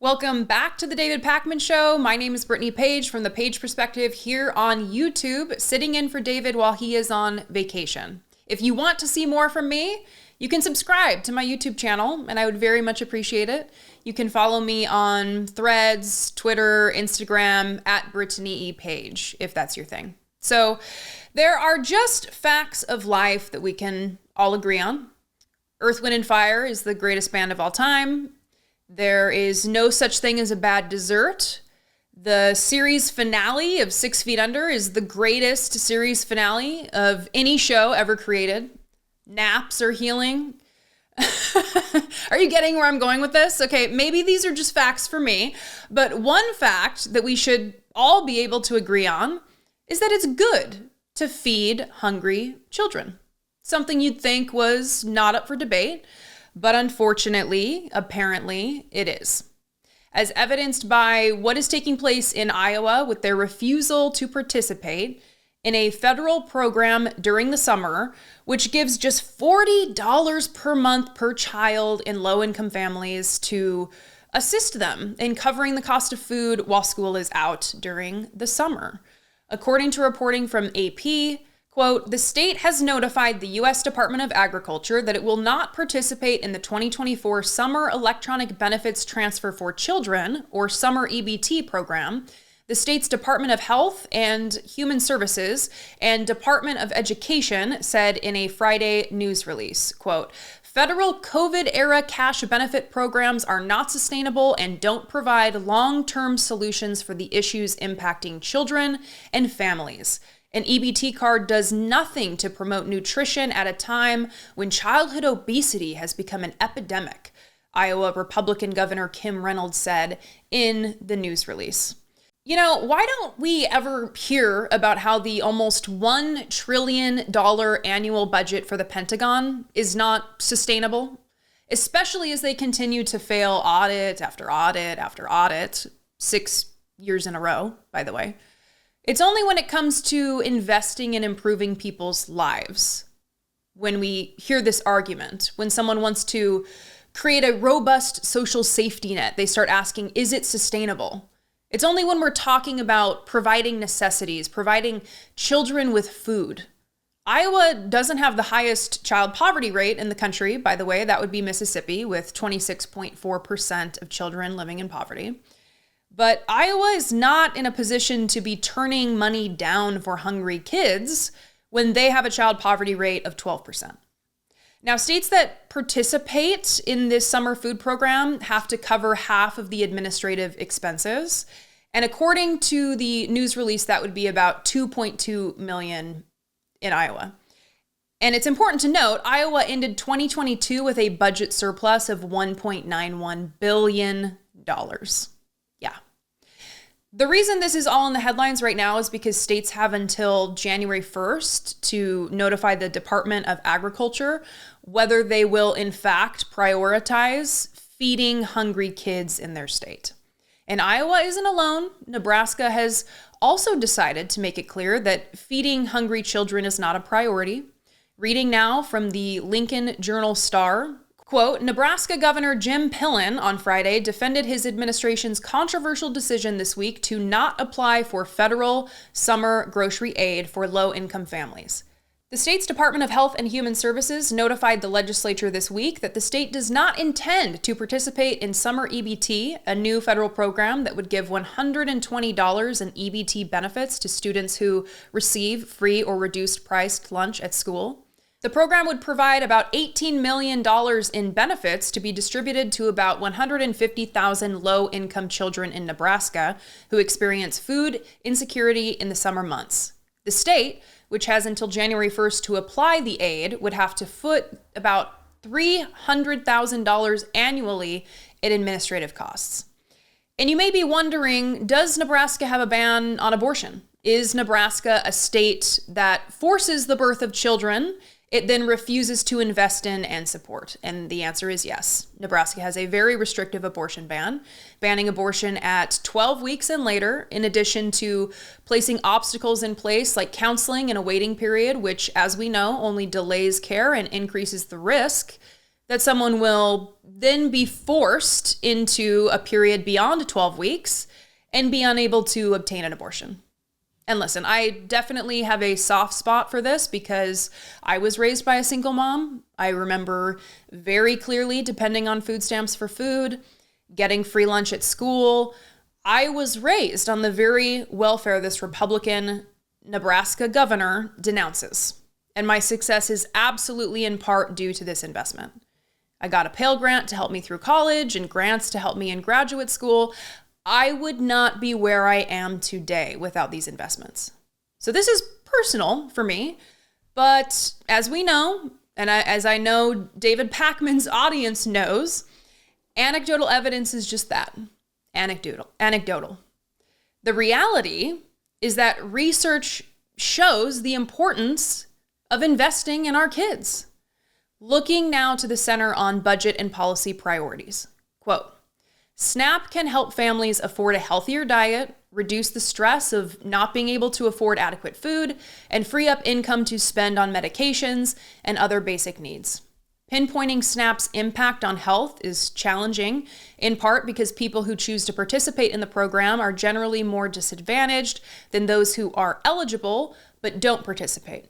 Welcome back to the David Pakman Show. My name is Brittany Page from the Page Perspective here on YouTube, sitting in for David while he is on vacation. If you want to see more from me, you can subscribe to my YouTube channel, and I would very much appreciate it. You can follow me on Threads, Twitter, Instagram, at Brittany Page, if that's your thing. So there are just facts of life that we can all agree on. Earth, Wind, and Fire is the greatest band of all time. There is no such thing as a bad dessert. The series finale of 6 Feet Under is the greatest series finale of any show ever created. Naps are healing. Are you getting where I'm going with this? Okay, maybe these are just facts for me, but one fact that we should all be able to agree on is that it's good to feed hungry children. Something you'd think was not up for debate, but unfortunately, apparently, it is. As evidenced by what is taking place in Iowa with their refusal to participate in a federal program during the summer, which gives just $40 per month per child in low-income families to assist them in covering the cost of food while school is out during the summer. According to reporting from AP, quote, the state has notified the U.S. Department of Agriculture that it will not participate in the 2024 Summer Electronic Benefits Transfer for Children, or Summer EBT program. The state's Department of Health and Human Services and Department of Education said in a Friday news release, quote, federal COVID-era cash benefit programs are not sustainable and don't provide long-term solutions for the issues impacting children and families. An EBT card does nothing to promote nutrition at a time when childhood obesity has become an epidemic, Iowa Republican Governor Kim Reynolds said in the news release. You know, why don't we ever hear about how the almost $1 trillion annual budget for the Pentagon is not sustainable, especially as they continue to fail audit after audit after audit, 6 years in a row, by the way. It's only when it comes to investing in improving people's lives when we hear this argument. When someone wants to create a robust social safety net, they start asking, is it sustainable? It's only when we're talking about providing necessities, providing children with food. Iowa doesn't have the highest child poverty rate in the country, by the way. That would be Mississippi, with 26.4% of children living in poverty. But Iowa is not in a position to be turning money down for hungry kids when they have a child poverty rate of 12%. Now, states that participate in this summer food program have to cover half of the administrative expenses. And according to the news release, that would be about $2.2 million in Iowa. And it's important to note, Iowa ended 2022 with a budget surplus of $1.91 billion. Yeah. The reason this is all in the headlines right now is because states have until January 1st to notify the Department of Agriculture whether they will in fact prioritize feeding hungry kids in their state. And Iowa isn't alone. Nebraska has also decided to make it clear that feeding hungry children is not a priority. Reading now from the Lincoln Journal-Star, quote, Nebraska Governor Jim Pillen on Friday defended his administration's controversial decision this week to not apply for federal summer grocery aid for low-income families. The state's Department of Health and Human Services notified the legislature this week that the state does not intend to participate in Summer EBT, a new federal program that would give $120 in EBT benefits to students who receive free or reduced-priced lunch at school. The program would provide about $18 million in benefits to be distributed to about 150,000 low-income children in Nebraska who experience food insecurity in the summer months. The state, which has until January 1st to apply the aid, would have to foot about $300,000 annually in administrative costs. And you may be wondering, does Nebraska have a ban on abortion? Is Nebraska a state that forces the birth of children it then refuses to invest in and support? And the answer is yes. Nebraska has a very restrictive abortion ban, banning abortion at 12 weeks and later, in addition to placing obstacles in place like counseling and a waiting period, which, as we know, only delays care and increases the risk. that someone will then be forced into a period beyond 12 weeks and be unable to obtain an abortion. And listen, I definitely have a soft spot for this because I was raised by a single mom. I remember very clearly depending on food stamps for food, getting free lunch at school. I was raised on the very welfare this Republican Nebraska governor denounces. And my success is absolutely in part due to this investment. I got a Pell Grant to help me through college and grants to help me in graduate school. I would not be where I am today without these investments. So this is personal for me, but as we know, and as I know David Pakman's audience knows, anecdotal evidence is just that, anecdotal. The reality is that research shows the importance of investing in our kids. Looking now to the Center on Budget and Policy Priorities, quote, SNAP can help families afford a healthier diet, reduce the stress of not being able to afford adequate food, and free up income to spend on medications and other basic needs. Pinpointing SNAP's impact on health is challenging, in part because people who choose to participate in the program are generally more disadvantaged than those who are eligible but don't participate.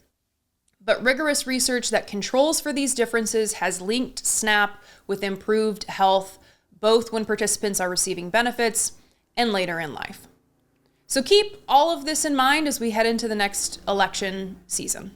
But rigorous research that controls for these differences has linked SNAP with improved health, both when participants are receiving benefits and later in life. So keep all of this in mind as we head into the next election season.